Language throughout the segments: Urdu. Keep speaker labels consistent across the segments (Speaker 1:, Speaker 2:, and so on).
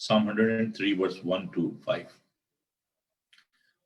Speaker 1: Psalm 103 verse 1 to 5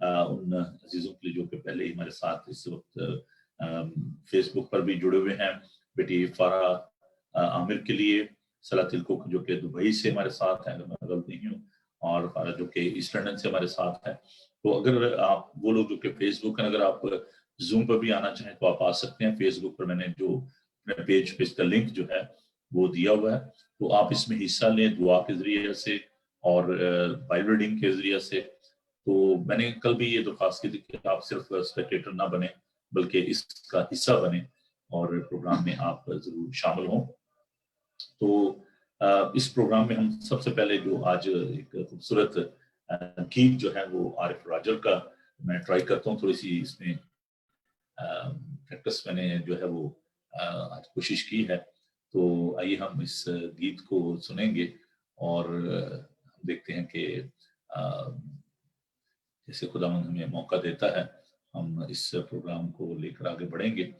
Speaker 1: ان عزیزوں کے لیے جو کہ پہلے ہی ہمارے ساتھ اس وقت فیس بک پر بھی جڑے ہوئے ہیں، بیٹی فارا عامر کے لیے، صلاح تلکو جو کہ دبئی سے ہمارے ساتھ ہیں اگر میں غلط نہیں ہوں، اور فارا جو کہ ایسٹ لنڈن سے ہمارے ساتھ ہے. تو اگر آپ وہ لوگ جو کہ فیس بک ہیں، اگر آپ زوم پر بھی آنا چاہیں تو آپ آ سکتے ہیں. فیس بک پر میں نے جو اپنے پیج پہ اس کا لنک جو ہے وہ دیا ہوا ہے، تو آپ اس میں حصہ لیں دعا کے ذریعے سے اور بائبل ریڈنگ کے ذریعے سے. تو میں نے کل بھی یہ درخواست کی تھی کہ آپ صرف اسپیکٹیٹر نہ بنیں بلکہ اس کا حصہ بنیں اور پروگرام میں آپ ضرور شامل ہوں. تو اس پروگرام میں ہم سب سے پہلے جو آج ایک خوبصورت گیت جو ہے وہ عارف راجر کا میں ٹرائی کرتا ہوں، تھوڑی سی اس میں پریکٹس میں نے جو ہے وہ آج کوشش کی ہے. تو آئیے ہم اس گیت کو سنیں گے اور ہم دیکھتے ہیں کہ جیسے خدا ہمیں موقع دیتا ہے ہم اس پروگرام کو لے کر آگے بڑھیں گے.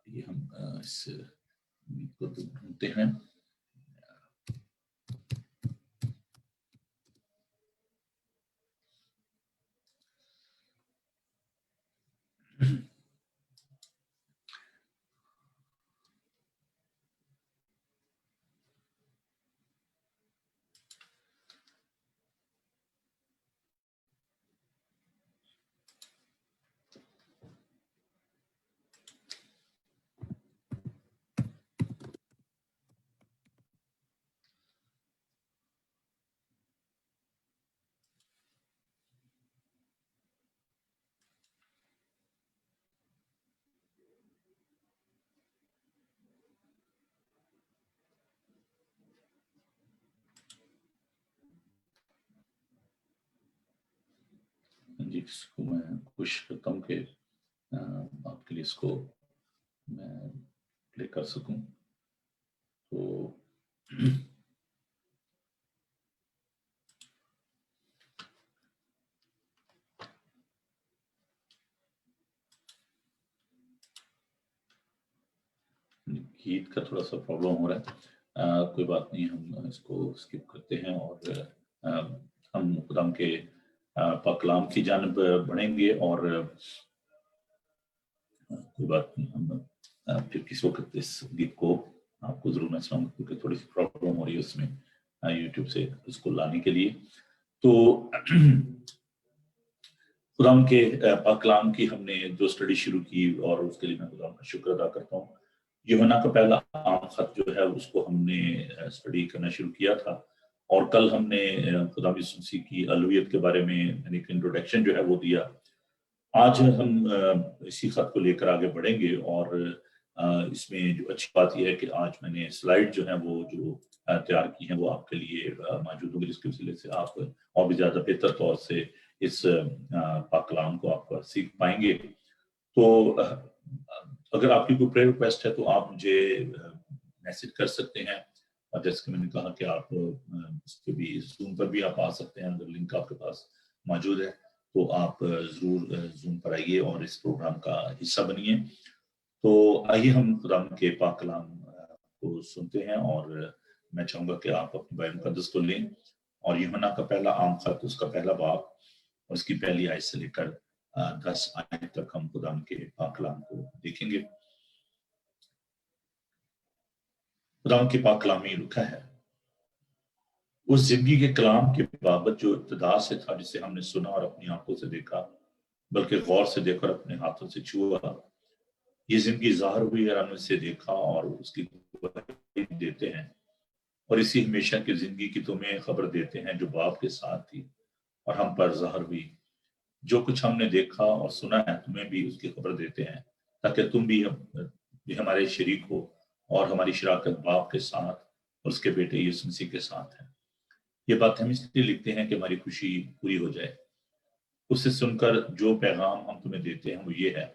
Speaker 1: یہ ہم اس گیت کو ڈھونڈتے ہیں. جی اس کو میں کوشش کرتا ہوں کہ آپ کے لیے اس کو میں پلے کر سکوں. تو گیت کا تھوڑا سا پرابلم ہو رہا ہے، کوئی بات نہیں، ہم اس کو اسکپ کرتے ہیں اور ہم خدا کے پاک کلام کی جانب بڑھیں گے. اور کوئی بات نہیں، ہم پھر کس وقت اس گیت کو آپ کو ضرور میں سناؤں گا کیونکہ تھوڑی سی پرابلم ہو رہی ہے اس میں یوٹیوب سے اس کو لانے کے لیے. تو خدا کے پاک کلام کی ہم نے جو اسٹڈی شروع کی اور اس کے لیے میں خدا کا شکر ادا کرتا ہوں. یوحنا کا پہلا عام خط جو ہے اس کو ہم نے اسٹڈی کرنا شروع کیا تھا، اور کل ہم نے خدا یسوع مسیح کی الوہیت کے بارے میں ایک انٹروڈکشن جو ہے وہ دیا. آج ہم اسی خط کو لے کر آگے بڑھیں گے، اور اس میں جو اچھی بات یہ ہے کہ آج میں نے سلائیڈ جو ہے وہ جو تیار کی ہیں وہ آپ کے لیے موجود ہوگی، جس کے وسیلے سے آپ اور بھی زیادہ بہتر طور سے اس پاک کلام کو آپ سیکھ پائیں گے. تو اگر آپ کی کوئی پریئر ریکویسٹ ہے تو آپ مجھے میسج کر سکتے ہیں، اور جیسے کہ میں نے کہا کہ آپ اس پہ بھی زوم پر بھی آپ آ سکتے ہیں. اگر لنک آپ کے پاس موجود ہے تو آپ ضرور زوم پر آئیے اور اس پروگرام کا حصہ بنیے. تو آئیے ہم خدا کے پاک کلام کو سنتے ہیں، اور میں چاہوں گا کہ آپ اپنی بائبل مقدس کو لیں اور یوحنا کا پہلا عام خط اس کا پہلا باب اور اس کی پہلی آیت سے لے کر 10 آیت تک ہم خدا کے پاک کلام کو دیکھیں گے. خدا کے پاک کلام میں لکھا ہے، اس زندگی کے کلام کے بابت جو ابتدا سے تھا، جسے ہم نے سنا اور اپنی آنکھوں سے دیکھا، بلکہ غور سے دیکھ کر اپنے ہاتھوں سے چھوا. یہ زندگی ظاہر ہوئی اور ہم اسے دیکھا اور اس کی گواہی دیتے ہیں، اور اسی ہمیشہ کی زندگی کی تمہیں خبر دیتے ہیں جو باپ کے ساتھ تھی اور ہم پر ظاہر ہوئی. جو کچھ ہم نے دیکھا اور سنا ہے تمہیں بھی اس کی خبر دیتے ہیں، تاکہ تم بھی ہمارے شریک ہو، اور ہماری شراکت باپ کے ساتھ اور اس کے بیٹے یسوع مسیح کے ساتھ ہے. یہ بات ہم اس لیے لکھتے ہیں کہ ہماری خوشی پوری ہو جائے. اس سے سن کر جو پیغام ہم تمہیں دیتے ہیں وہ یہ ہے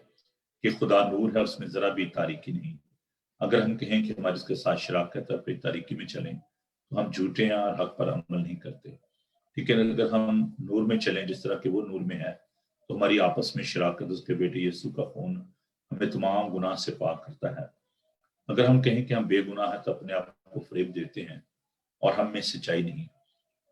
Speaker 1: کہ خدا نور ہے، اس میں ذرا بھی تاریکی نہیں. اگر ہم کہیں کہ ہمارے اس کے ساتھ شراکت ہے پھر تاریکی میں چلیں تو ہم جھوٹے ہیں اور حق پر عمل نہیں کرتے. لیکن اگر ہم نور میں چلیں جس طرح کہ وہ نور میں ہے تو ہماری آپس میں شراکت اس کے بیٹے یسوع کا خون ہمیں تمام گناہ سے پاک کرتا ہے. اگر ہم کہیں کہ ہم بے گناہ ہیں تو اپنے آپ کو فریب دیتے ہیں اور ہم میں سچائی نہیں.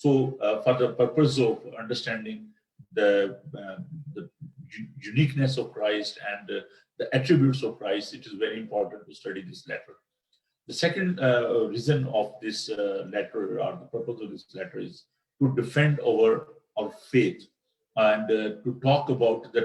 Speaker 1: So for the purpose of understanding the uniqueness of Christ and the attributes of Christ, it is very important to study this letter. The second reason of this letter, or the purpose of this letter, is to defend our faith and to talk about the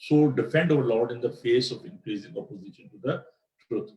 Speaker 1: So defend our Lord in the face of increasing opposition to the truth.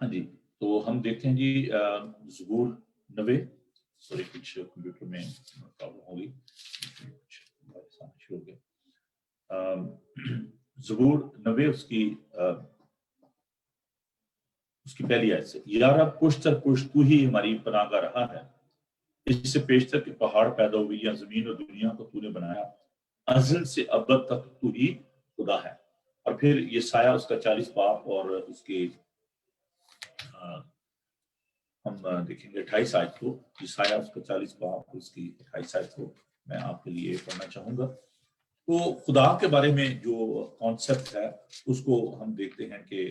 Speaker 1: ہاں جی، تو ہم دیکھتے ہیں جی زبور 90، سوری کچھ کمپیوٹر میں پرابلم ہوگی، شروع ہو گیا۔ زبور 90 اس کی پہلی آیت سے، یا رب پشت در پشت تو ہی ہماری پناہ گاہ رہا ہے، اس سے پیشتر کہ پہاڑ پیدا ہوئی یا زمین اور دنیا کو تو نے بنایا، ازل سے ابد تک تو ہی خدا ہے۔ اور پھر یہ سایہ اس کا 40 باب اور اس کے ہم دیکھیں گے 28 آیت کو، یہ سایہ اس کا 40 باب اور اس کی 28 آیت کو میں آپ کے لیے پڑھنا چاہوں گا۔ تو خدا کے بارے میں جو کانسیپٹ ہے اس کو ہم دیکھتے ہیں کہ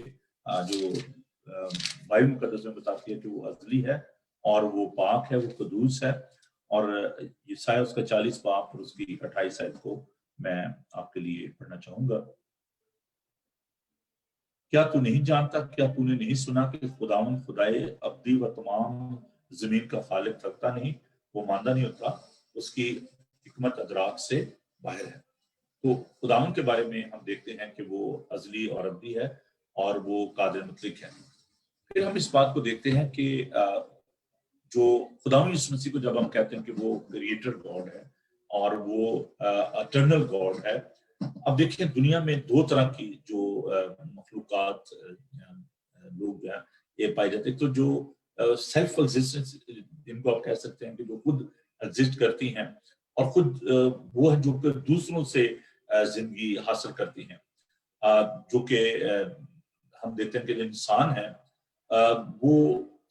Speaker 1: جو بائبل مقدس میں بتاتی ہے کہ وہ ازلی ہے اور وہ پاک ہے، وہ قدوس ہے۔ اور یہ سایہ اس کا 40 باب اور اس کی 28 آیت کو میں آپ کے لیے پڑھنا چاہوں گا۔ کیا تو نہیں جانتا، کیا تو نے نہیں سنا کہ خداوند خدائے ابدی و تمام زمین کا خالق رکھتا نہیں، وہ ماندہ نہیں ہوتا، اس کی حکمت ادراک سے باہر ہے۔ تو خداوند کے بارے میں ہم دیکھتے ہیں کہ وہ ازلی اور ابدی ہے اور وہ قادر مطلق ہے۔ پھر ہم اس بات کو دیکھتے ہیں کہ جو خداوند یسوع مسیح کو جب ہم کہتے ہیں کہ وہ کریٹر گاڈ ہے اور وہ اٹرنل گاڈ ہے، اب دیکھیں دنیا میں دو طرح کی جو مخلوقات لوگ جو ہیں یہ پائی جاتے ہیں۔ تو جو سیلف ایگزسٹنس جن کو آپ کہہ سکتے ہیں کہ جو خود ایگزسٹ کرتی ہیں اور خود وہ ہیں جو کہ دوسروں سے زندگی حاصل کرتی ہیں، جو کہ ہم دیکھتے ہیں کہ جو انسان ہے وہ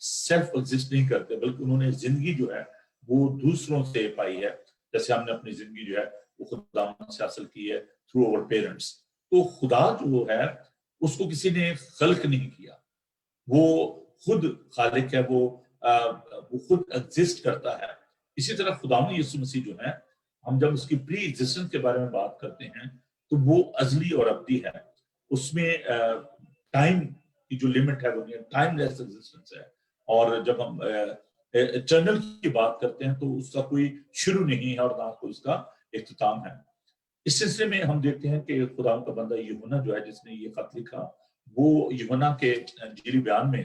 Speaker 1: سیلف ایگزسٹ نہیں کرتے بلکہ انہوں نے زندگی جو ہے وہ دوسروں سے پائی ہے، جیسے ہم نے اپنی زندگی جو ہے وہ خدا سے حاصل کی ہے تھرو اوور پیرنٹس۔ تو خدا جو ہے اس کو کسی نے خلق نہیں کیا، وہ خود خالق ہے، وہ خود ایگزسٹ کرتا ہے۔ اسی طرح خداوند یسوع مسیح جو ہے، ہم جب اس کی پری ایگزسٹنس کے بارے میں بات کرتے ہیں تو وہ ازلی اور ابدی ہے، اس میں ٹائم کی جو لمٹ ہے وہ ٹائم لیس ایگزسٹنس ہے۔ اور جب ہم اٹرنل کی بات کرتے ہیں تو اس کا کوئی شروع نہیں ہے اور نہ کوئی اس کا اختتام ہے۔ اس سلسلے میں ہم دیکھتے ہیں کہ خدا کا بندہ یوحنا جو ہے جس نے یہ خط لکھا، وہ یوحنا کے انجیلی بیان میں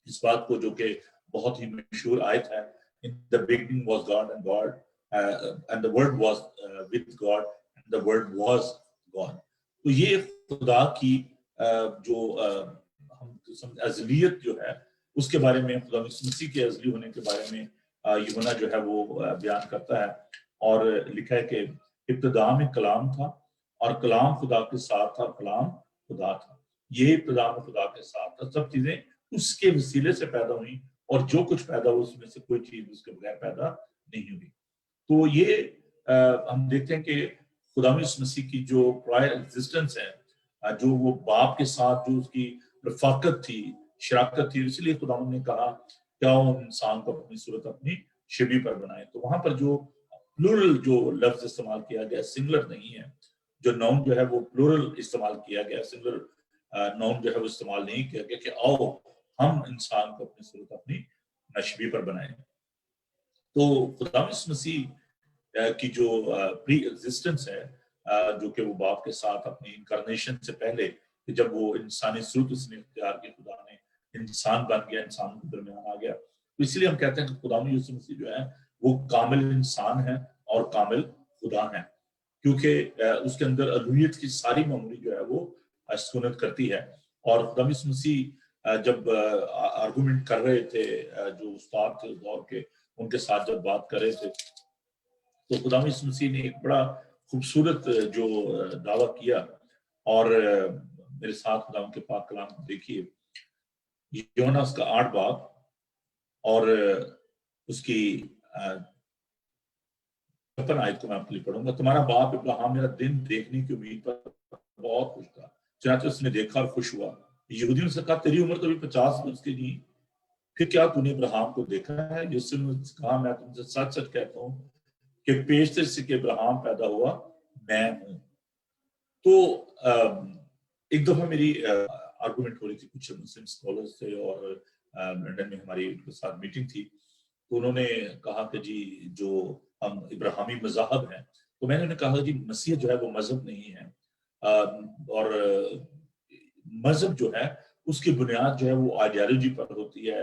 Speaker 1: اس بات کو جو کہ بہت ہی مشہور آیت ہے، In the beginning was God and God and the word was with God and the word was God۔ تو یہ خدا کی جو ہم ازلیت جو ہے اس کے بارے میں، خدا مسیح کے ازلی ہونے کے بارے میں یوحنا جو ہے وہ بیان کرتا ہے اور لکھا ہے کہ ابتدا میں کلام تھا اور کلام خدا کے ساتھ تھا، کلام خدا تھا، یہ ابتدا میں خدا کے ساتھ تھا، سب چیزیں اس کے وسیلے سے پیدا ہوئیں اور جو کچھ پیدا ہوا اس میں سے کوئی چیز اس کے بغیر پیدا نہیں ہوئی۔ تو یہ ہم دیکھتے ہیں کہ خدا مسیح کی جو پرائر ایگزسٹنس ہے، جو وہ باپ کے ساتھ جو اس کی رفاقت تھی، شراکت تھی، اس لیے خدا نے کہا کیا وہ انسان کو اپنی صورت اپنی شبیہ پر بنائے۔ تو وہاں پر جو پلورل جو لفظ استعمال کیا گیا سنگلر نہیں ہے، جو ناؤن جو ہے وہ پلورل استعمال کیا گیا، سنگلر ناؤن جو ہے وہ استعمال نہیں کیا گیا کہ آؤ ہم انسان کو اپنی صورت اپنی شبیہ پر بنائیں۔ تو خدا مسیح کی جو پری ایگزسٹنس ہے، جو کہ وہ باپ کے ساتھ اپنی انکارنیشن سے پہلے جب وہ انسانی صورت اس نے اختیار کی، خدا نے انسان بن گیا، انسان کے درمیان آ گیا، تو اس لیے ہم کہتے ہیں کہ خدا یسوع مسیح جو ہے وہ کامل انسان ہے اور کامل خدا ہے، کیونکہ اس کے اندر الوہیت کی ساری معمولی جو ہے وہ سکونت کرتی ہے۔ اور خدا یسوع مسیح جب آرگومنٹ کر رہے تھے، جو استاد تھے اس دور کے، ان کے ساتھ جب بات کر رہے تھے تو خدا یسوع مسیح نے ایک بڑا خوبصورت جو دعویٰ کیا، اور میرے ساتھ خدا کے پاک کلام کو دیکھیے، یوحنا اس کا 8 باب اور اس کی 56 آیت کو میں آپ کے لیے پڑھوں گا۔ تمہارا باپ ابراہیم میرا دن دیکھنے کی امید پر بہت خوش تھا، چنانچہ اس نے دیکھا اور خوش ہوا۔ یہودیوں سے کہا تیری عمر تو ابھی 50 برس کی نہیں، پھر کیا تو نے ابراہیم کو دیکھا ہے؟ یسوع نے کہا میں تم سے سچ سچ کہتا ہوں کہ پیشتر سے کہ ابراہیم پیدا ہوا میں ہوں۔ تو ایک دفعہ میری آرگومنٹ ہو رہی تھی، کچھ مسلم اسکالرز تھے اور لنڈن میں ہماری ان کے ساتھ میٹنگ تھی، تو انہوں نے کہا کہ جی جو ہم ابراہیمی مذاہب ہیں، تو میں نے کہا جی مسیح جو ہے وہ مذہب نہیں ہے، اور مذہب جو ہے اس کی بنیاد جو ہے وہ آئیڈیالوجی پر ہوتی ہے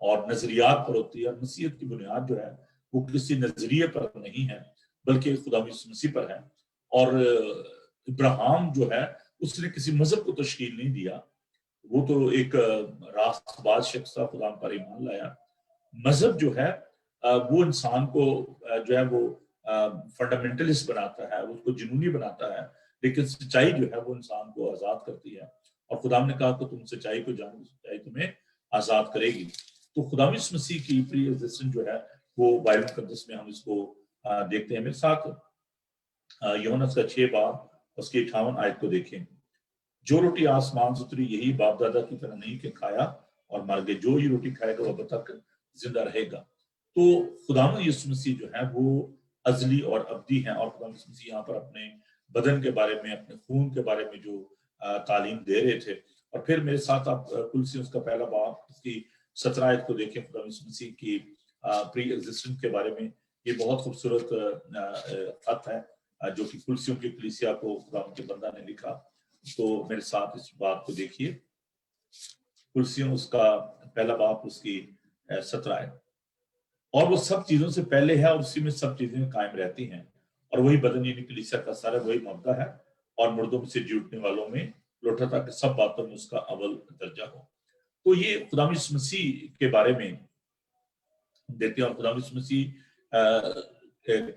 Speaker 1: اور نظریات پر ہوتی ہے، اور مسیحیت کی بنیاد جو ہے وہ کسی نظریے پر نہیں ہے بلکہ خدا یسوع مسیح پر ہے۔ اور ابراہیم جو ہے اس نے کسی مذہب کو تشکیل نہیں دیا، وہ تو ایک راست باز شخص تھا، خدا پر ایمان لایا۔ مذہب جو ہے وہ انسان کو جو ہے وہ فنڈامنٹلسٹ بناتا ہے، اس کو جنونی بناتا ہے، لیکن سچائی جو ہے وہ انسان کو آزاد کرتی ہے، اور خدا نے کہا کہ تم سچائی کو جانو، سچائی تمہیں آزاد کرے گی۔ تو خدا یسوع مسیح کی پری ایگزسٹنس جو ہے وہ بائبل مقدس میں ہم اس کو دیکھتے ہیں۔ میرے ساتھ یوحنا کا 6 باب اس کی 58 آیت کو دیکھیں۔ جو روٹی آسمان سے اتری یہی باپ دادا کی طرح نہیں کہ کھایا اور مر گئے، جو یہ روٹی کھائے گا وہ اب تک زندہ رہے گا۔ تو خداوند یسوع مسیح جو ہے وہ ازلی اور ابدی ہیں، اور خداوند یسوع مسیح یہاں پر اپنے بدن کے بارے میں، اپنے خون کے بارے میں جو تعلیم دے رہے تھے۔ اور پھر میرے ساتھ آپ کلوسیوں کا پہلا باب اس کی 17 آیت کو دیکھیں۔ خداوند یسوع مسیح کی پری ایگزسٹنس کے بارے میں یہ بہت خوبصورت خط ہے جو کہ کلوسیوں کی کلیسیا کو خداوند کے بندہ نے لکھا۔ تو میرے ساتھ اس بات کو دیکھیے، کلوسیوں اس کا پہلا باب اس کی 17 ہے۔ اور وہ سب چیزوں سے پہلے ہے اور اسی میں سب چیزیں قائم رہتی ہیں، اور وہی بدن یعنی کلیسیا کا سارا وہی مبدا ہے، اور مردوں میں سے جی اٹھنے والوں میں لوٹا تھا کہ سب باتوں میں اس کا اول درجہ ہو۔ تو یہ خدا یسوع مسیح کے بارے میں دیکھتے ہیں، اور خدا یسوع مسیح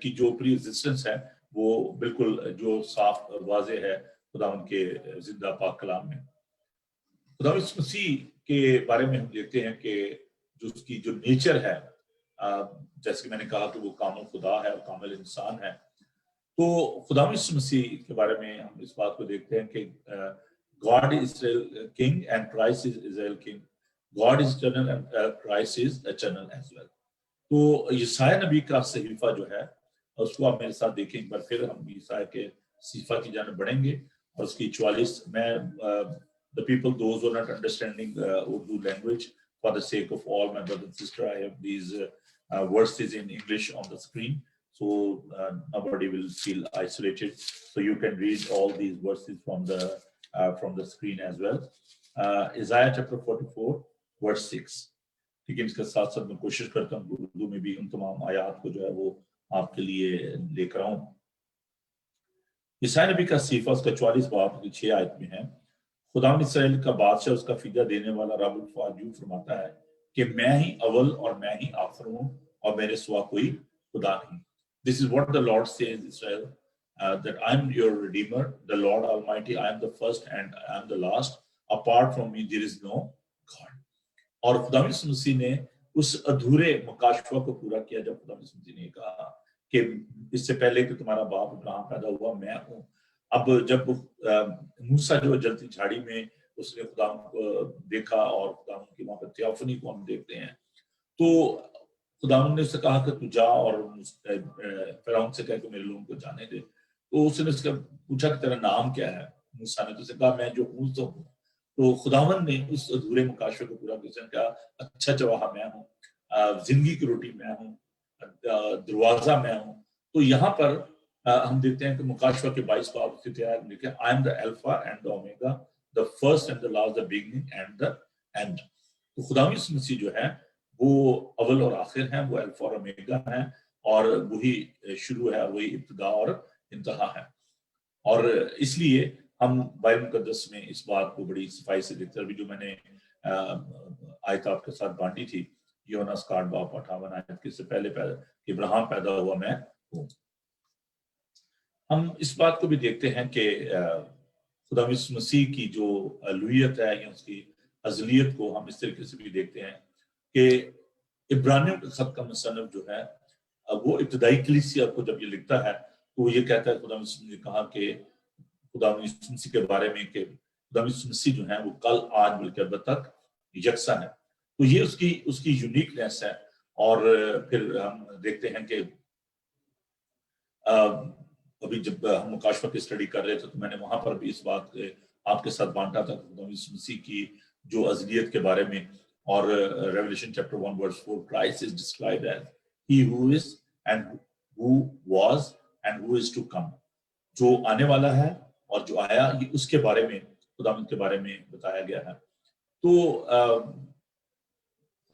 Speaker 1: کی جو پری ایگزسٹنس ہے وہ بالکل جو صاف واضح ہے خداوند کے زندہ پاک کلام میں۔ خدا یسوع مسیح کے بارے میں ہم دیکھتے ہیں کہ جو اس کی جو نیچر ہے، جیسے کہ میں نے کہا کہ وہ کامل خدا ہے اور کامل انسان ہے۔ تو خدا یسوع مسیح کے بارے میں ہم اس بات کو دیکھتے ہیں کہ God is Israel king and Christ is Israel king. God is eternal and Christ is eternal as well. تو یسایہ نبی کا صحیفہ جو ہے اس کو آپ میرے ساتھ دیکھیں ایک بار پھر، ہم یسایہ کے صحیفہ کی جانب بڑھیں گے، اور اس کی 44 میں the people those who are not understanding Urdu language, for the sake of all my brother and sister, I have these verses in English on the screen, so nobody will feel isolated, so you can read all these verses from the screen as well. Isaiah chapter 44 verse 6. لیکن اس کے ساتھ ساتھ میں کوشش کرتا ہوں کہ اردو میں بھی ان تمام آیات کو جو ہے وہ آپ کے لیے لے کر آؤں۔ یسایہ نبی کا صحیفہ اس کا 44 باب کی 6 آیت میں ہے۔ خداوند اسرائیل کا بادشاہ اس کا فدیہ دینے والا رب الفاظ یوں فرماتا ہے کہ میں ہی اول اور میں ہی آخر ہوں، اور میرے سوا کوئی خدا نہیں۔ This is what the Lord says, Israel, that I am your Redeemer, the Lord Almighty. I am the first and I am the last. Apart from me there is no God. اور خدا یسوع مسیح نے اس ادھورے مکاشفہ کو پورا کیا جب خدا یسوع مسیح نے کہا کہ اس سے پہلے کہ تمہارا باپ ابراہیم پیدا ہوا میں ہوں۔ اب جب موسیٰ جو جلتی جھاڑی میں اس نے خدا کو دیکھا اور خدا کی وہاں پر تھیوفنی کو ہم دیکھتے ہیں، تو خدا نے اس سے کہا کہ تو جا اور فرعون سے کہہ کہ میرے لوگوں کو جانے دے۔ تو اس نے اس کا پوچھا کہ تیرا نام کیا ہے؟ موسیٰ نے تو اسے کہا میں جو ہوں تو ہوں۔ تو خداوند نے اس ادھورے مکاشفے کو پورا کیا، کہا اچھا چواہا میں ہوں، زندگی کی روٹی میں ہوں، دروازہ میں ہوں۔ تو یہاں پر ہم دیکھتے ہیں کہ مکاشفہ کے 22 باب کی تیار لکھے I am the Alpha and the Omega, the first and the last, the beginning and the end. تو خدا یسوع مسیح جو ہے وہ اول اور آخر ہیں، وہ الفا اور اومیگا ہیں، اور وہی شروع ہے اور وہی ابتدا اور انتہا ہے۔ اور اس لیے ہم بائبل مقدس میں اس بات کو بڑی صفائی سے دیکھتے ہیں۔ ابھی جو میں نے آیت آپ کے ساتھ بانٹی تھی یوحنا 8 باب 58 آیت کے سے پہلے ابراہیم پیدا ہوا میں ہوں۔ ہم اس بات کو بھی دیکھتے ہیں کہ خدا یسوع مسیح کی جو الوہیت ہے یا اس کی ازلیت کو ہم اس طریقے سے بھی دیکھتے ہیں کہ عبرانیوں کے خط کا مصنف جو ہے وہ ابتدائی کلیسیا کو جب یہ لکھتا ہے تو وہ یہ کہتا ہے، خدا یسوع نے کہا کہ خدا یسوع مسیح کے بارے میں کہ خدا یسوع مسیح جو ہے وہ کل آج بلکہ اب تک یکساں ہے۔ تو یہ اس کی یونیکنیس ہے۔ اور پھر ہم دیکھتے ہیں کہ ابھی جب ہم مکاشفہ کی اسٹڈی کر رہے تھے تو میں نے وہاں پر بھی اس بات آپ کے ساتھ بانٹا تھا خدا یسوع مسیح کی جو ازلیت کے بارے میں۔ اور revelation chapter 1 verse 4 Christ is described as he who is and who was and who is to come. جو آنے والا ہے اور جو آیا، یہ اس کے بارے میں خدا کے بارے میں بتایا گیا ہے۔ تو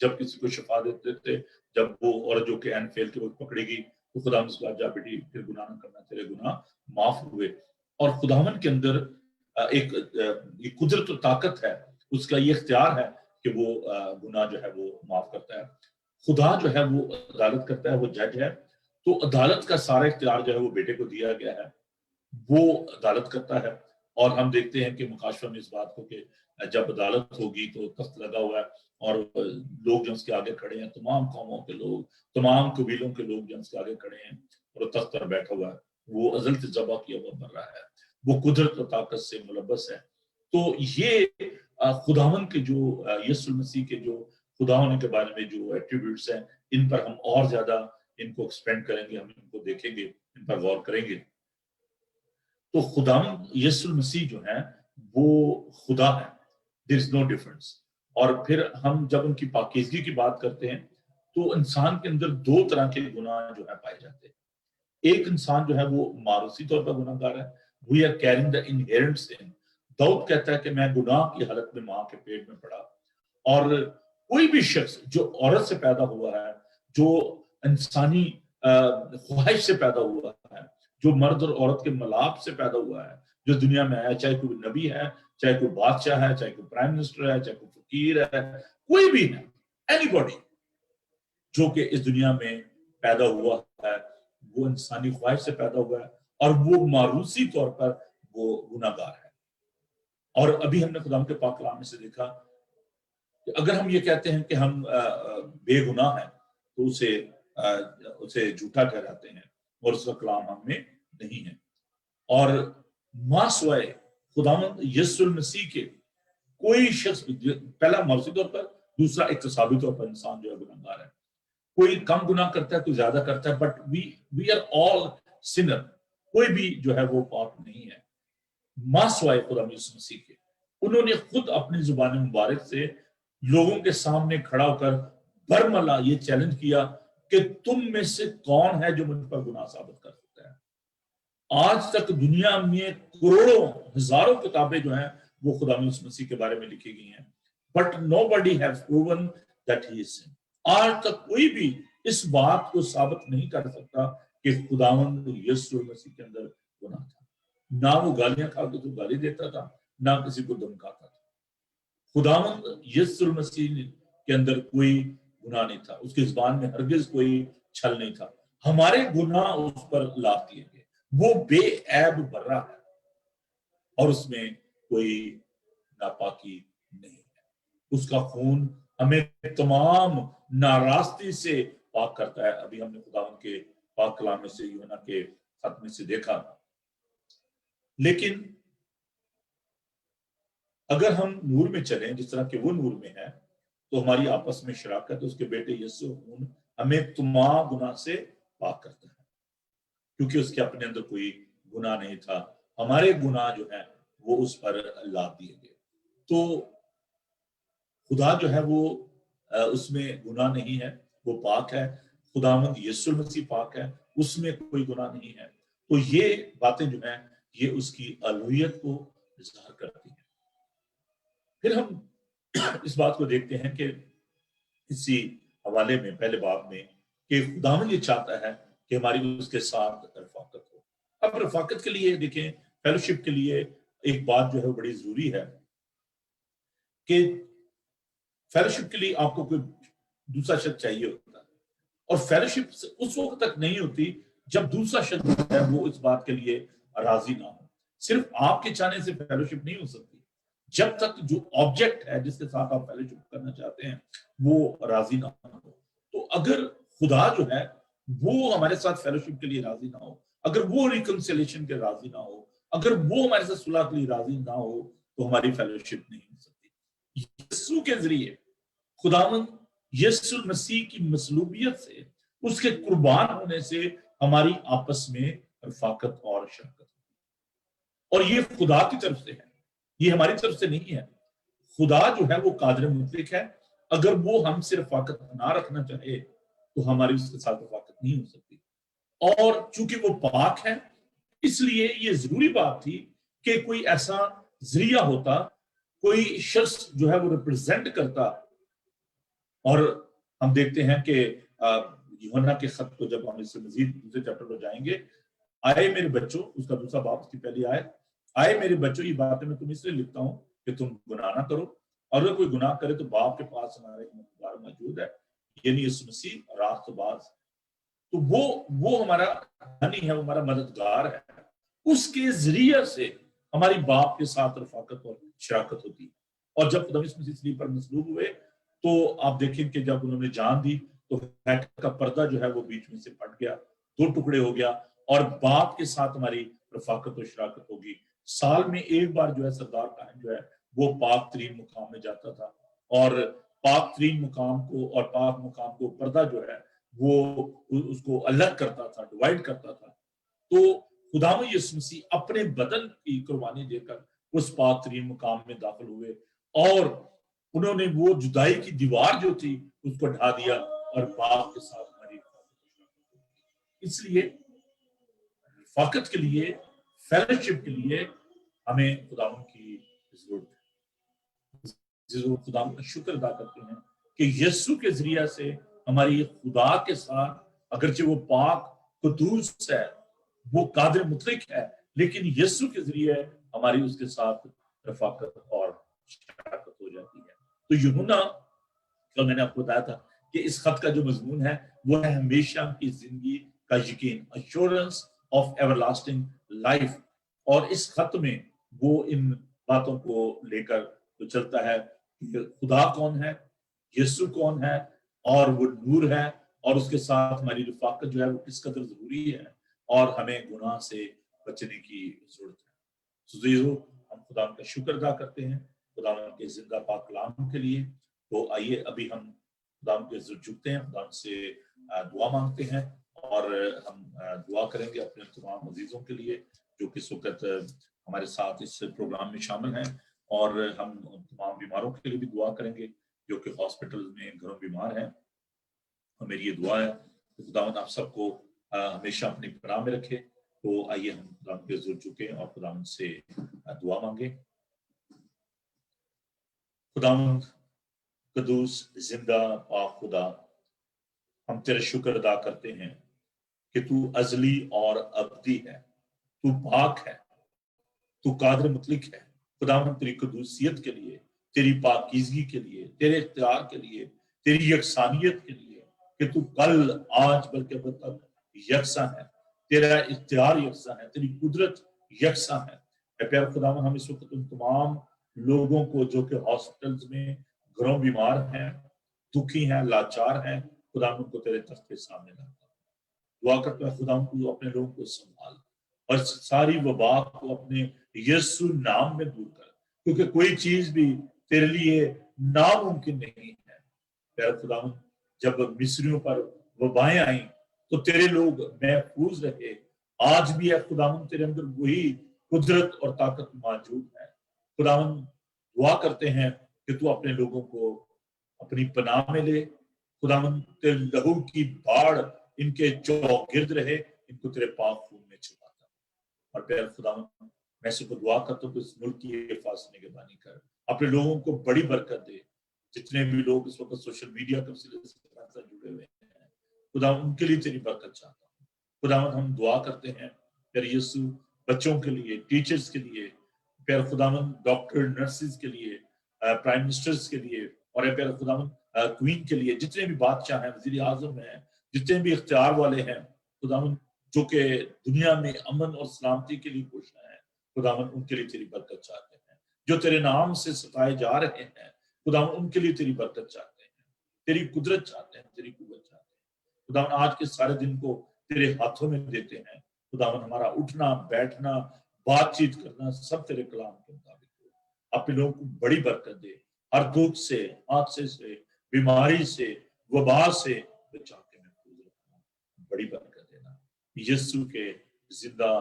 Speaker 1: جب کسی کو شفا دیتے تھے، جب وہ عورت جو کہ این فیل کے وقت پکڑی گئی تو خدا اس کا جا بیٹی پھر گناہ نہ کرنا، تیرے گناہ معاف ہوئے. اور خداوند کے اندر ایک قدرت و طاقت ہے، اس کا یہ اختیار ہے کہ وہ گناہ جو ہے وہ معاف کرتا ہے. خدا جو ہے وہ عدالت کرتا ہے، وہ جج ہے، تو عدالت کا سارا اختیار جو ہے وہ بیٹے کو دیا گیا ہے، وہ عدالت کرتا ہے. اور ہم دیکھتے ہیں کہ مکاشفہ میں اس بات کو کہ جب عدالت ہوگی تو تخت لگا ہوا ہے اور لوگ جو اس کے آگے کھڑے ہیں، تمام قوموں کے لوگ، تمام قبیلوں کے لوگ جو اس کے آگے کھڑے ہیں، اور وہ تخت پر بیٹھا ہوا ہے، وہ ازل سے ذبح کیا ہوا بن رہا ہے، وہ قدرت و طاقت سے ملبس ہے. تو یہ خداوند کے جو یسوع المسیح کے جو خدا ہونے کے بارے میں جو ایٹریبیوٹس ہیں، ان پر ہم اور زیادہ ان کو ایکسپینڈ کریں گے، ہم ان کو دیکھیں گے، ان پر غور کریں گے. تو خداوند یسوع المسیح جو ہے وہ خدا ہے، دیر از نو ڈفرنس. اور پھر ہم جب ان کی پاکیزگی کی بات کرتے ہیں تو انسان کے اندر دو طرح کے گناہ جو ہے پائے جاتے ہیں. ایک انسان جو ہے وہ معروضی طور پر گناہ گار ہے، we are carrying the inherent sin. Dawood کہتا ہے کہ میں گناہ کی حالت میں ماں کے پیٹ میں پڑا. اور کوئی بھی شخص جو عورت سے پیدا ہوا ہے، جو انسانی خواہش سے پیدا ہوا ہے، جو مرد اور عورت کے ملاپ سے پیدا ہوا ہے، جو دنیا میں آیا، چاہے کوئی نبی ہے، چاہے کوئی بادشاہ ہے، چاہے کوئی پرائم منسٹر ہے، چاہے کوئی فقیر ہے، کوئی بھی ہے، اینی باڈی جو کہ اس دنیا میں پیدا ہوا ہے، وہ انسانی خواہش سے پیدا ہوا ہے اور وہ معروضی طور پر وہ گناہ گار ہے. اور ابھی ہم نے خدا کے پاک کلام میں سے دیکھا کہ اگر ہم یہ کہتے ہیں کہ ہم بے گناہ ہیں تو اسے جھوٹا ٹھہراتے ہیں اور اس کا کلام ہم میں نہیں ہے. اور ماں سوائے خداوند یسوع المسیح کے کوئی شخص، پہلا معروضی طور پر، دوسرا اقتصادی طور پر انسان جو ہے گناہ گار ہے. کوئی کم گناہ کرتا ہے، کوئی زیادہ کرتا ہے، but we are all sinner. کوئی بھی جو ہے وہ پاک نہیں ہے ماں سوائے خدا یسوع مسیح کے. انہوں نے خود اپنی زبان مبارک سے لوگوں کے سامنے کھڑا ہو کر برملا یہ چیلنج کیا کہ تم میں سے کون ہے جو مجھ پر گناہ ثابت کر سکتا ہے. آج تک دنیا میں کروڑوں ہزاروں کتابیں جو ہیں وہ خدا یسوع مسیح کے بارے میں لکھی گئی ہیں، but nobody has proven that he is sin. آج تک کوئی بھی اس بات کو ثابت نہیں کر سکتا کہ خداوند یسوع مسیح کے اندر گناہ تھا. نہ وہ گالیاں کھا کے تو گالی دیتا تھا، نہ کسی کو دمکاتا تھا. خداوند یسوع مسیح کے اندر کوئی گناہ نہیں تھا، اس کی زبان میں ہرگز کوئی چھل نہیں تھا. ہمارے گناہ اس پر لاد دیے گئے، وہ بے عیب برا ہے اور اس میں کوئی ناپاکی نہیں ہے. اس کا خون ہمیں تمام ناراستی سے پاک کرتا ہے. ابھی ہم نے خداوند کے پاک کلام میں سے، یوحنا کے خط میں سے دیکھا. لیکن اگر ہم نور میں چلیں جس طرح کہ وہ نور میں ہے تو ہماری آپس میں شراکت، اس کے بیٹے یسوع خون ہمیں تمام گناہ سے پاک کرتا ہے، کیونکہ اس کے اپنے اندر کوئی گناہ نہیں تھا. ہمارے گناہ جو ہے وہ اس پر لاد دیے گئے. تو خدا جو ہے وہ اس میں گناہ نہیں ہے، وہ پاک ہے. خداوند یسوع مسیح پاک ہے، اس میں کوئی گناہ نہیں ہے. تو یہ باتیں جو ہیں یہ اس کی الوہیت کو ظاہر کرتی ہیں. پھر ہم اس بات کو دیکھتے ہیں کہ اسی حوالے میں پہلے باب میں کہ خداوند یہ چاہتا ہے کہ ہماری اس کے ساتھ رفاقت ہو. اب رفاقت کے لیے دیکھیں، فیلوشپ کے لیے ایک بات جو ہے بڑی ضروری ہے کہ فیلوشپ کے لیے آپ کو کوئی دوسرا شخص چاہیے ہوتا ہے، اور فیلوشپ اس وقت تک نہیں ہوتی جب دوسرا شخص ہے وہ اس بات کے لیے راضی نہ ہو. صرف آپ کے چاہنے سے فیلوشپ نہیں ہو سکتی جب تک جو آبجیکٹ ہے جس کے ساتھ آپ فیلوشپ کرنا چاہتے ہیں وہ راضی نہ ہو. تو اگر خدا جو ہے وہ ہمارے ساتھ فیلوشپ کے لیے راضی نہ ہو، اگر وہ ریکنسیلیشن کے راضی نہ ہو، اگر وہ ہمارے ساتھ صلح کے لیے راضی نہ ہو تو ہماری فیلوشپ نہیں ہو سکتی. یسوع کے ذریعے خداوند یسوع مسیح کی مصلوبیت سے، اس کے قربان ہونے سے ہماری آپس میں رفاقت اور شرکت، اور یہ خدا کی طرف سے ہے، یہ ہماری طرف سے نہیں ہے. خدا جو ہے وہ قادر مطلق ہے، اگر وہ ہم سے رفاقت نہ رکھنا چاہے تو ہماری اس کے ساتھ رفاقت نہیں ہو سکتی. اور چونکہ وہ پاک ہے اس لیے یہ ضروری بات تھی کہ کوئی ایسا ذریعہ ہوتا، کوئی شخص جو ہے وہ ریپرزینٹ کرتا اور ہم دیکھتے ہیں کہ یوحنا کے خط کو جب ہم اس سے مزید دوسرے چیپٹر پر جائیں گے، آئے میرے بچوں، اس کا دوسرا باب اس کی پہلی آئے میرے بچوں، یہ باتیں میں تم اس لیے لکھتا ہوں کہ تم گناہ نہ کرو، اور اگر کوئی گناہ کرے تو باپ کے پاس ہمارا ایک مددگار موجود ہے، یعنی یسوع مسیح راست باز، تو وہ ہمارا غنی ہے، وہ ہمارا مددگار ہے، اس کے ذریعے سے ہماری باپ کے ساتھ رفاقت اور شراکت ہوتی ہے۔ اور جب خدا یسوع مسیح صلیب پر مصلوب ہوئے تو آپ دیکھیں کہ جب انہوں نے جان دی تو ہیکل کا پردہ جو ہے وہ بیچ میں سے پھٹ گیا، دو ٹکڑے ہو گیا، اور باپ کے ساتھ ہماری رفاقت و شراکت ہوگی۔ سال میں ایک بار جو ہے سردار کاہن جو ہے وہ پاک ترین مقام میں جاتا تھا، اور پاک ترین مقام کو اور پاک مقام کو پردہ جو ہے وہ اس کو الگ کرتا تھا، ڈیوائڈ کرتا تھا۔ تو خداوند یسوع مسیح اپنے بدن کی قربانی دے کر اس پاک ترین مقام میں داخل ہوئے، اور انہوں نے وہ جدائی کی دیوار جو تھی اس کو ڈھا دیا، اور باپ کے ساتھ ہماری اس لیے رفاقت کے لیے، فیلوشپ کے لیے ہمیں خداوند کی ضرورت ہے۔ خداوند کا شکر ادا کرتے ہیں کہ یسوع کے ذریعے سے ہماری خدا کے ساتھ، اگرچہ وہ پاک قدوس ہے، وہ قادر مطلق ہے، لیکن یسوع کے ذریعے ہماری اس کے ساتھ رفاقت اور شراکت ہو جاتی ہے۔ تو یوحنا کا میں نے آپ کو بتایا تھا کہ اس خط کا جو مضمون ہے وہ ہے ہمیشہ کی زندگی کا یقین، assurance of everlasting life، اور اس خط میں وہ ان باتوں کو لے کر تو چلتا ہے کہ خدا کون ہے، یسوع کون ہے، اور وہ نور ہے، اور اس کے ساتھ ہماری رفاقت جو ہے وہ کس قدر ضروری ہے، اور ہمیں گناہ سے بچنے کی ضرورت ہے۔ ہم خدا کا شکر ادا کرتے ہیں خدا کے زندہ پاک کلام کے لیے۔ تو آئیے ابھی ہم خدا کے عزت جھکتے ہیں، خدا سے دعا مانگتے ہیں، اور ہم دعا کریں گے اپنے تمام عزیزوں کے لیے جو کہ وقت ہمارے ساتھ اس پروگرام میں شامل ہیں، اور ہم تمام بیماروں کے لیے بھی دعا کریں گے جو کہ ہاسپٹل میں گھروں بیمار ہیں۔ اور میری یہ دعا ہے کہ خداوند آپ سب کو ہمیشہ اپنی پناہ میں رکھے۔ تو آئیے ہم خداوند کے حضور جھکیں اور خداوند سے دعا مانگیں۔ خداوند قدوس زندہ پاک خدا، ہم تیرا شکر ادا کرتے ہیں کہ تو ازلی اور ابدی ہے، تو پاک ہے، تو قادر مطلق ہے۔ خداوند ہم تیری قدوسیت کے لیے، تیری پاکیزگی کے لیے، تیرے اختیار کے لیے، تیری یکسانیت کے لیے کہ تو کل آج بلکہ اب تک یکساں ہے، تیرا اختیار یکساں ہے، تیری قدرت یکساں ہے۔ اے پیارے خداوند، ہم اس وقت ان تمام لوگوں کو جو کہ ہاسپٹلز میں گھروں بیمار ہیں، دکھی ہیں، لاچار ہیں، خداوند ان کو تیرے تخت کے سامنے لاتا ہوں۔ دعا کرتا ہے خداوند تو اپنے لوگوں کو سنبھال اور ساری وبا کو اپنے یسوع نام میں دور کر، کیونکہ کوئی چیز بھی تیرے لیے ناممکن نہیں ہے۔ پیارے خداوند، جب مصریوں پر وبائیں آئیں تو تیرے لوگ محفوظ رہے، آج بھی ہے خداوند تیرے اندر وہی قدرت اور طاقت موجود ہے۔ خداوند دعا کرتے ہیں کہ تو اپنے لوگوں کو اپنی پناہ میں لے، خداوند تیرے لہو کی باڑ ان کے چوگرد رہے، ان کو تیرے پاک خون میں چھپاتا۔ اور پیارے خداوند، میں سے کو دعا کرتا ہوں کہ اس ملک کی حفاظت نگہبانی کر، اپنے لوگوں کو بڑی برکت دے۔ جتنے بھی لوگ اس وقت سوشل میڈیا کے وسیلے سے جڑے ہوئے ہیں، خداوند ان کے لیے تیری برکت چاہتا ہوں۔ خداوند ہم دعا کرتے ہیں پیارے یسوع بچوں کے لیے، ٹیچرز کے لیے، پیارے خداوند ڈاکٹر نرسز کے لیے، پرائم منسٹرز کے لیے، اور پیارے خداوند کوئین کے لیے، جتنے بھی بادشاہ ہیں، وزیر اعظم ہیں، جتنے بھی اختیار والے ہیں خداوند جو کہ دنیا میں امن اور سلامتی کے لیے کوشاں ہیں، خداوند ان کے لیے تیری برکت چاہتے ہیں۔ جو تیرے نام سے ستائے جا رہے ہیں خداوند ان کے لیے تیری برکت چاہتے ہیں، تیری قدرت چاہتے ہیں، تیری قوت چاہتے ہیں۔ خداوند آج کے سارے دن کو تیرے ہاتھوں میں دیتے ہیں۔ خداوند ہمارا اٹھنا بیٹھنا بات چیت کرنا سب تیرے کلام کے مطابق ہو۔ اپنے لوگوں کو بڑی برکت دے، ہر دکھ سے، حادثے سے، بیماری سے، وبا سے بچا کے محفوظ رکھنا، بڑی برکت دینا۔ یسوع کے زندہ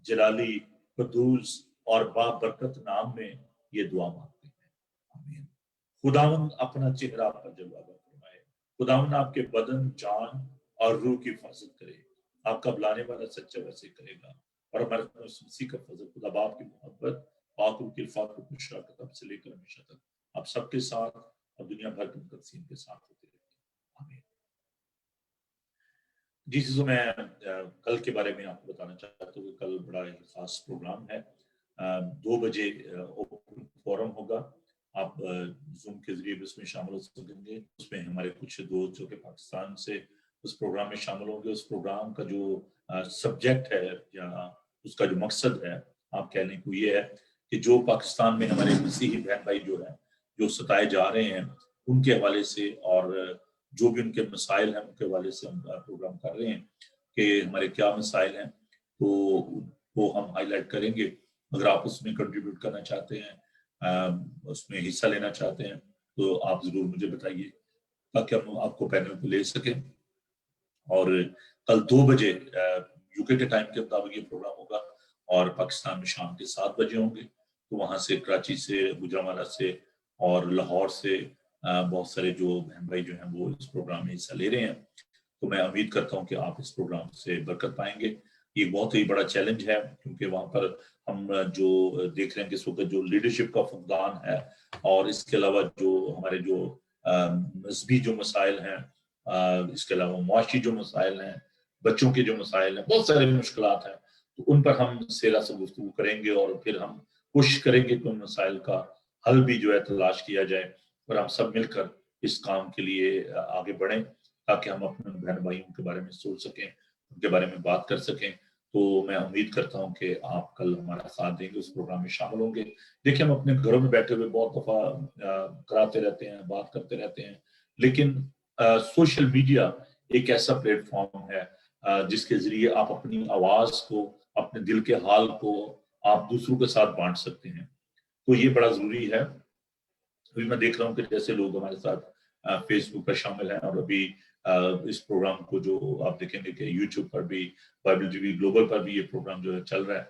Speaker 1: جلالی قدوس اور بابرکت نام میں یہ دعا مانگتے ہیں، آمین۔ خداوند اپنا چہرہ پر جلوہ فرمائے، خداوند آپ کے بدن، جان اور روح کی حفاظت کرے۔ آپ کا بلانے والا سچا ویسے کرے گا، اور ہمارے مسیح کا فضل، خدا باپ کی محبت، پاک روح کی رفاقت و شراکت اب سے لے کر ہمیشہ تک آپ سب کے ساتھ اور دنیا بھر کے مقدسین کے ساتھ ہوتے رہے۔ جی سو میں کل کے بارے میں آپ کو بتانا چاہتا ہوں کہ کل بڑا ہی خاص پروگرام ہے. 2 بجے اوپن فورم ہوگا. آپ زوم کے ذریعے بھی اس میں شامل ہو سکیں گے. اس میں ہمارے کچھ دوست جو کہ پاکستان سے اس پروگرام میں شامل ہوں گے. اس پروگرام کا جو سبجیکٹ ہے یا اس کا جو مقصد ہے آپ کہہ لیں وہ یہ ہے کہ جو پاکستان میں ہمارے مسیحی بہن بھائی جو ہیں جو ستائے جا رہے ہیں ان کے حوالے سے اور جو بھی ان کے مسائل ہیں ان کے حوالے سے ہم پروگرام کر رہے ہیں کہ ہمارے کیا مسائل ہیں تو وہ ہم ہائی لائٹ کریں گے. اگر آپ اس میں کنٹریبیوٹ کرنا چاہتے ہیں اس میں حصہ لینا چاہتے ہیں تو آپ ضرور مجھے بتائیے تاکہ ہم آپ کو پینل پہ لے سکیں. اور کل 2 بجے یو کے ٹائم کے مطابق یہ پروگرام ہوگا اور پاکستان میں شام کے 7 بجے ہوں گے. تو وہاں سے کراچی سے گوجرانوالہ سے اور لاہور سے بہت سارے جو بہن بھائی جو ہیں وہ اس پروگرام میں حصہ لے رہے ہیں. تو میں امید کرتا ہوں کہ آپ اس پروگرام سے برکت پائیں گے. یہ بہت ہی بڑا چیلنج ہے کیونکہ وہاں پر ہم جو دیکھ رہے ہیں کہ اس وقت جو لیڈرشپ کا فقدان ہے اور اس کے علاوہ جو ہمارے جو مذہبی جو مسائل ہیں اس کے علاوہ معاشی جو مسائل ہیں بچوں کے جو مسائل ہیں بہت سارے مشکلات ہیں. تو ان پر ہم سیرا سے گفتگو کریں گے اور پھر ہم کوشش کریں گے کہ ان مسائل کا حل بھی جو ہے تلاش کیا جائے اور ہم سب مل کر اس کام کے لیے آگے بڑھیں تاکہ ہم اپنے بہن بھائیوں کے بارے میں سوچ سکیں ان کے بارے میں بات کر سکیں. تو میں امید کرتا ہوں کہ آپ کل ہمارا ساتھ دیں گے اس پروگرام میں شامل ہوں گے. دیکھیں ہم اپنے گھروں میں بیٹھے ہوئے بہت دفعہ کراتے رہتے ہیں بات کرتے رہتے ہیں لیکن سوشل میڈیا ایک ایسا پلیٹ فارم ہے جس کے ذریعے آپ اپنی آواز کو اپنے دل کے حال کو آپ دوسروں کے ساتھ بانٹ سکتے ہیں. تو یہ بڑا ضروری ہے. ابھی میں دیکھ رہا ہوں کہ جیسے لوگ ہمارے ساتھ فیس بک پر شامل ہیں اور ابھی اس پروگرام کو جو آپ دیکھیں گے کہ یوٹیوب پر بھی بائبل ٹی وی گلوبل پر بھی یہ پروگرام جو ہے چل رہا ہے.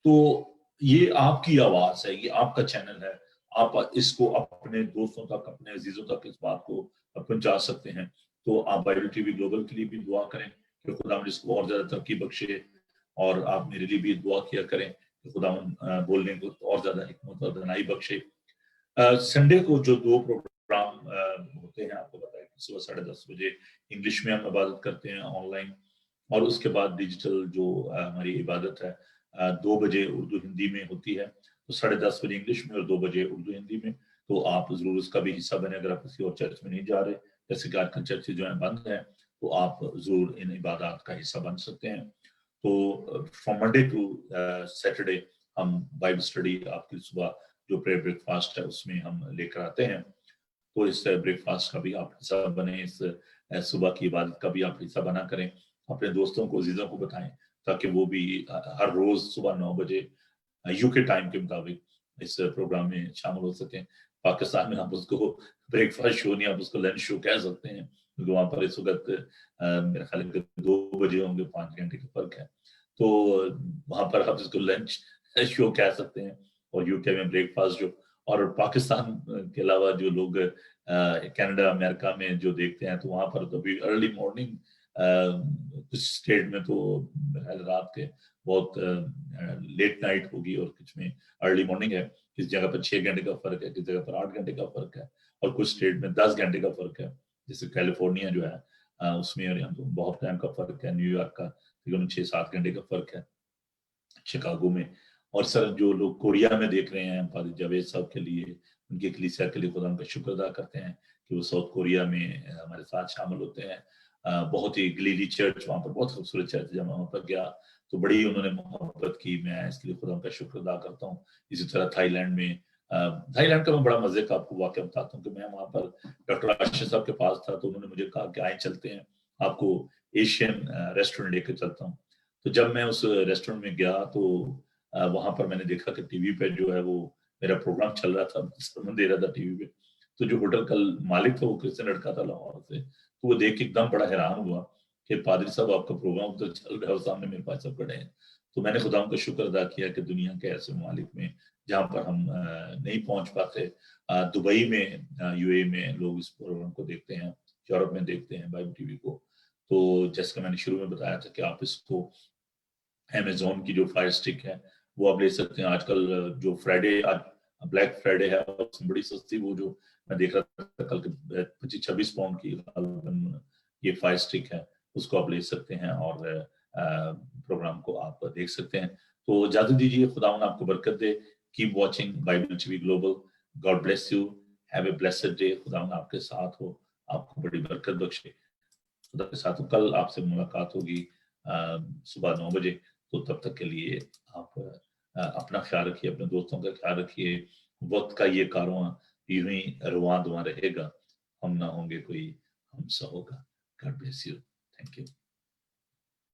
Speaker 1: تو یہ آپ کی آواز ہے یہ آپ کا چینل ہے. آپ اس کو اپنے دوستوں تک اپنے عزیزوں تک اس بات کو پہنچا سکتے ہیں. تو آپ بائبل ٹی وی گلوبل کے لیے بھی دعا کریں کہ خدا اس کو اور زیادہ ترقی بخشے اور آپ میرے لیے بھی دعا کیا کریں کہ خدا بولنے کو اور زیادہ حکمت اور دانائی بخشے. سنڈے کو جو 2 پروگرام ہوتے ہیں آپ کو بتائیں کہ صبح 10:30 بجے انگلش میں ہم عبادت کرتے ہیں آن لائن اور اس کے بعد ڈیجیٹل جو ہماری عبادت ہے 2 بجے اردو ہندی میں ہوتی ہے. تو 10:30 بجے انگلش میں اور 2 بجے اردو ہندی میں. تو آپ ضرور اس کا بھی حصہ بنے. اگر آپ کسی اور چرچ میں نہیں جا رہے جیسے کہ آج کل چرچ جو ہیں بند ہیں تو آپ ضرور ان عبادات کا حصہ بن سکتے ہیں. تو فرام منڈے ٹو سیٹرڈے ہم بائبل اسٹڈی آپ کی صبح جو پریئر بریک فاسٹ ہے اس میں ہم لے کر آتے ہیں. تو اس بریک فاسٹ کا بھی آپ حصہ بنیں. اس صبح کی عبادت کا بھی آپ حصہ بنا کریں. اپنے دوستوں کو عزیزوں کو بتائیں تاکہ وہ بھی ہر روز صبح 9 بجے یو کے ٹائم کے مطابق اس پروگرام میں شامل ہو سکیں. پاکستان میں آپ اس کو بریک فاسٹ شو نہیں آپ اس کو لنچ شو کہہ سکتے ہیں کیونکہ وہاں پر اس وقت میرے خیال ہے 2 بجے ہوں گے 5 گھنٹے کا فرق ہے. تو وہاں پر آپ اس کو لنچ شو کہہ سکتے ہیں اور یو کے میں بریک فاسٹ جو. اور پاکستان کے علاوہ جو لوگ کینیڈا امریکہ میں جو دیکھتے ہیں تو وہاں پر تو بھی ارلی مارننگ کچھ اسٹیٹ میں تو رات کے بہت لیٹ نائٹ ہوگی اور کچھ میں ارلی مارننگ ہے. کس جگہ پر 6 گھنٹے کا فرق ہے کس جگہ پر 8 گھنٹے کا فرق ہے اور کچھ اسٹیٹ میں 10 گھنٹے کا فرق ہے. جیسے کیلیفورنیا جو ہے اس میں بہت ٹائم کا فرق ہے. نیو یارک کا 6-7 گھنٹے کا فرق ہے. شکاگو میں اور سر جو لوگ کوریا میں دیکھ رہے ہیں پادری جاوید صاحب کے لیے ان کی کلیسیا کے لیے خدا ان کا شکر ادا کرتے ہیں کہ وہ ساؤتھ کوریا میں ہمارے ساتھ شامل ہوتے ہیں. بہت ہی گلیلی چرچ وہاں پر بہت خوبصورت چرچ جب وہاں پر گیا تو بڑی انہوں نے محبت کی. میں اس کے لیے خدا ان کا شکر ادا کرتا ہوں. اسی طرح تھائی لینڈ میں تھائی لینڈ کا میں بڑا مزے کا آپ کو واقعہ بتاتا ہوں کہ میں وہاں پر ڈاکٹر آشر صاحب کے پاس تھا تو انہوں نے مجھے کہا کہ آئیں چلتے ہیں آپ کو ایشین ریسٹورینٹ لے کے چلتا ہوں. تو جب میں اس ریسٹورینٹ میں گیا تو وہاں پر میں نے دیکھا کہ ٹی وی پہ جو ہے وہ میرا پروگرام چل رہا تھا سرمن دے رہا تھا ٹی وی پہ. تو جو ہوٹل کا مالک تھا وہ کرسچن لڑکا تھا لاہور سے. تو وہ دیکھ کے ایک دم بڑا حیران ہوا کہ پادری صاحب آپ کا پروگرام تو چل رہا ہے اور سامنے میرے پاس سب کھڑے ہیں. تو میں نے خدا کا شکر ادا کیا کہ دنیا کے ایسے ممالک میں جہاں پر ہم نہیں پہنچ پاتے دبئی میں یو اے میں لوگ اس پروگرام کو دیکھتے ہیں یورپ میں دیکھتے ہیں بائبل ٹی وی کو. تو جیسے کہ میں نے شروع میں بتایا تھا کہ آپ اس کو امیزون کی جو فائر اسٹک ہے وہ آپ لے سکتے ہیں. آج کل جو فرائیڈے بلیک فرائیڈے ہے اس میں بڑی سستی وہ جو میں دیکھ رہا تھا کل 25-26 پاؤنڈ کی یہ فائر اسٹک ہے اس کو آپ لے سکتے ہیں اور پروگرام کو آپ دیکھ سکتے ہیں. تو اجازت دیجیے, خداوند آپ کو برکت دے. Keep watching Bible T V global. God bless you. Have a blessed day. خداوند آپ کے ساتھ ہو, آپ کو بڑی برکت بخشے. خدا کے ساتھ ہو. کل آپ سے ملاقات ہوگی صبح 9 بجے. تو تب تک کے لیے آپ اپنا خیال رکھیے, اپنے دوستوں کا خیال رکھیے. وقت کا یہ کارواں یوں ہی رواں دواں رہے گا, ہم نہ ہوں گے کوئی ہم سا ہوگا. God bless you. Thank you.